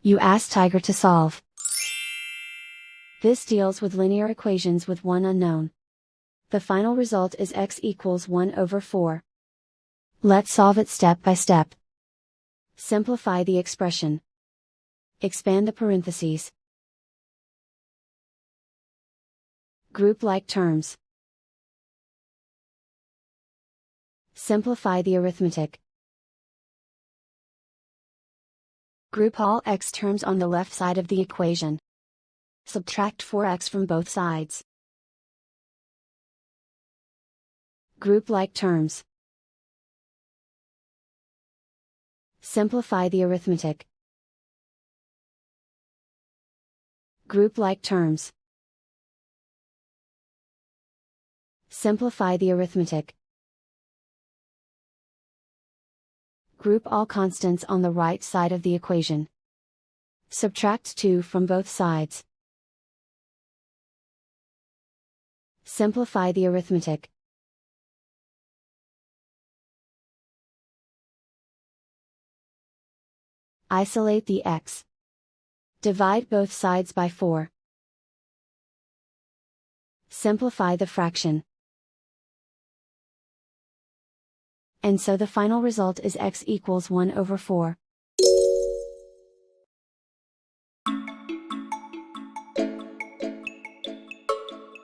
You ask Tiger to solve. This deals with linear equations with one unknown. The final result is x equals 1 over 4. Let's solve it step by step. Simplify the expression. Expand the parentheses. Group like terms. Simplify the arithmetic. Group all x terms on the left side of the equation. Subtract 4x from both sides. Group like terms. Simplify the arithmetic. Group like terms. Simplify the arithmetic. Group all constants on the right side of the equation. Subtract 2 from both sides. Simplify the arithmetic. Isolate the x. Divide both sides by 4. Simplify the fraction. And so the final result is x equals 1 over 4.